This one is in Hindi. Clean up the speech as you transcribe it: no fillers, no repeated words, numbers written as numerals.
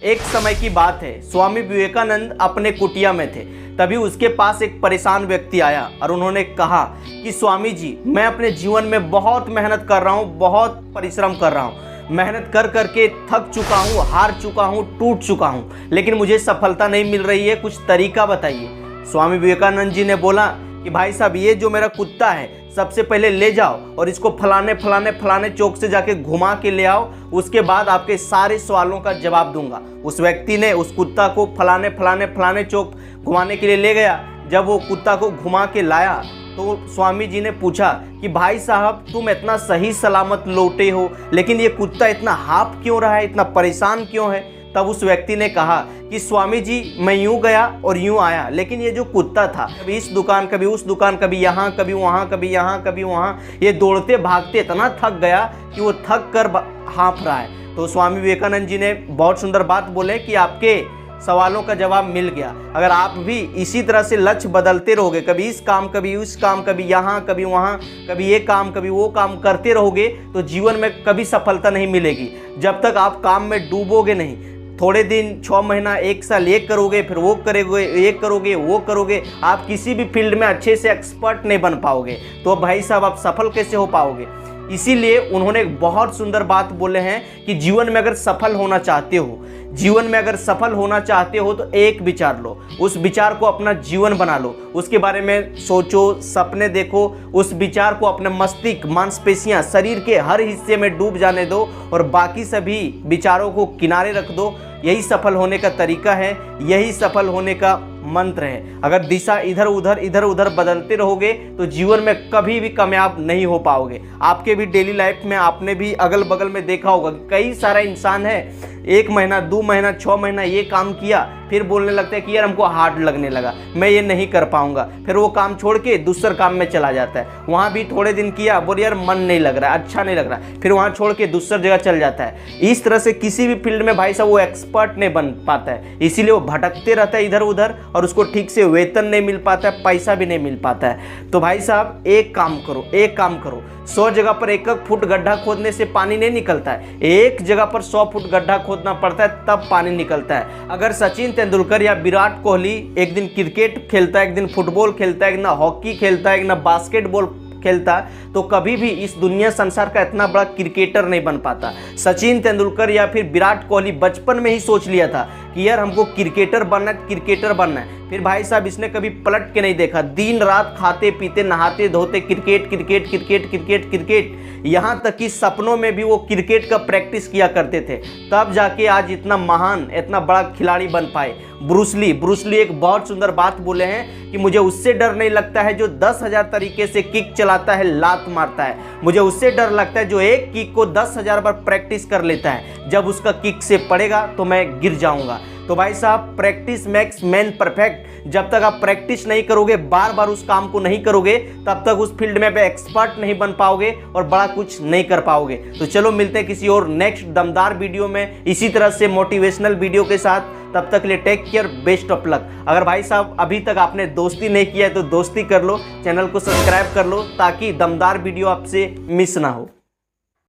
एक समय की बात है, स्वामी विवेकानंद अपने कुटिया में थे। तभी उसके पास एक परेशान व्यक्ति आया और उन्होंने कहा कि स्वामी जी, मैं अपने जीवन में बहुत मेहनत कर रहा हूँ, बहुत परिश्रम कर रहा हूँ, मेहनत कर करके थक चुका हूँ, हार चुका हूँ, टूट चुका हूँ, लेकिन मुझे सफलता नहीं मिल रही है, कुछ तरीका बताइए। स्वामी विवेकानंद जी ने बोला कि भाई साहब, ये जो मेरा कुत्ता है, सबसे पहले ले जाओ और इसको फलाने फलाने फलाने चौक से जाके घुमा के ले आओ, उसके बाद आपके सारे सवालों का जवाब दूंगा। उस व्यक्ति ने उस कुत्ता को फलाने फलाने फलाने चौक घुमाने के लिए ले गया। जब वो कुत्ता को घुमा के लाया तो स्वामी जी ने पूछा कि भाई साहब, तुम इतना सही सलामत लौटे हो, लेकिन ये कुत्ता इतना हाँफ क्यों रहा है, इतना परेशान क्यों है? तब उस व्यक्ति ने कहा कि स्वामी जी, मैं यूं गया और यूं आया, लेकिन ये जो कुत्ता था, कभी इस दुकान कभी उस दुकान, कभी यहाँ कभी वहाँ, कभी यहाँ कभी वहाँ, ये दौड़ते भागते इतना थक गया कि वो थक कर हाँफ रहा है। तो स्वामी विवेकानंद जी ने बहुत सुंदर बात बोले कि आपके सवालों का जवाब मिल गया। अगर आप भी इसी तरह से लक्ष्य बदलते रहोगे, कभी इस काम कभी उस काम, कभी यहाँ कभी वहाँ, कभी ये काम कभी वो काम करते रहोगे, तो जीवन में कभी सफलता नहीं मिलेगी। जब तक आप काम में डूबोगे नहीं, थोड़े दिन, 6 महीना, 1 साल ये करोगे, फिर वो करोगे, ये करोगे, वो करोगे, आप किसी भी फील्ड में अच्छे से एक्सपर्ट नहीं बन पाओगे। तो भाई साहब, आप सफल कैसे हो पाओगे? इसीलिए उन्होंने एक बहुत सुंदर बात बोले हैं कि जीवन में अगर सफल होना चाहते हो, जीवन में अगर सफल होना चाहते हो तो एक विचार लो, उस विचार को अपना जीवन बना लो, उसके बारे में सोचो, सपने देखो, उस विचार को अपने मस्तिष्क, मांसपेशियां, शरीर के हर हिस्से में डूब जाने दो और बाकी सभी विचारों को किनारे रख दो। यही सफल होने का तरीका है, यही सफल होने का मंत्र है। अगर दिशा इधर उधर बदलते रहोगे तो जीवन में कभी भी कामयाब नहीं हो पाओगे। आपके भी डेली लाइफ में आपने भी अगल बगल में देखा होगा, कई सारा इंसान है, 1 महीना, 2 महीना, 6 महीना ये काम किया, फिर बोलने लगता है कि यार हमको हार्ड लगने लगा, मैं ये नहीं कर पाऊंगा, फिर वो काम छोड़ के दूसरे काम में चला जाता है। वहाँ भी थोड़े दिन किया, बोले यार मन नहीं लग रहा है, अच्छा नहीं लग रहा है, फिर वहाँ छोड़ के दूसरी जगह चल जाता है। इस तरह से किसी भी फील्ड में भाई साहब वो एक्सपर्ट नहीं बन पाता है, इसीलिए वो भटकते रहता है इधर उधर और उसको ठीक से वेतन नहीं मिल पाता है, पैसा भी नहीं मिल पाता है। तो भाई साहब, एक काम करो, 100 जगह पर 1 फुट गड्ढा खोदने से पानी नहीं निकलता है, एक जगह पर 100 फुट गड्ढा खोदना पड़ता है, तब पानी निकलता है। अगर सचिन तेंदुलकर या विराट कोहली एक दिन क्रिकेट खेलता है, एक दिन फुटबॉल खेलता है, एक ना हॉकी खेलता है, एक ना बास्केटबॉल खेलता, तो कभी भी इस दुनिया संसार का इतना बड़ा क्रिकेटर नहीं बन पाता। सचिन तेंदुलकर या फिर विराट कोहली बचपन में ही सोच लिया था कि यार हमको क्रिकेटर बनना है, क्रिकेटर बनना है। फिर भाई साहब, इसने कभी पलट के नहीं देखा, दिन रात खाते पीते नहाते धोते cricket cricket cricket cricket cricket, यहाँ तक कि सपनों में भी वो क्रिकेट का प्रैक्टिस किया करते थे, तब जाके आज इतना महान, इतना बड़ा खिलाड़ी बन पाए। ब्रूस ली एक बहुत सुंदर बात बोले हैं कि मुझे उससे डर नहीं लगता है जो 10,000 तरीके से किक चलाता है, लात मारता है, मुझे उससे डर लगता है जो एक किक को 10,000 बार प्रैक्टिस कर लेता है, जब उसका किक से पड़ेगा तो मैं गिर जाऊंगा। तो भाई साहब, प्रैक्टिस मेक्स मैन परफेक्ट। जब तक आप प्रैक्टिस नहीं करोगे, बार बार उस काम को नहीं करोगे, तब तक उस फील्ड में आप एक्सपर्ट नहीं बन पाओगे और बड़ा कुछ नहीं कर पाओगे। तो चलो मिलते हैं किसी और नेक्स्ट दमदार वीडियो में, इसी तरह से मोटिवेशनल वीडियो के साथ। तब तक के लिए take care, best of luck. अगर भाई साहब अभी तक आपने दोस्ती नहीं किया है तो दोस्ती कर लो, चैनल को सब्सक्राइब कर लो ताकि दमदार वीडियो आपसे मिस ना हो।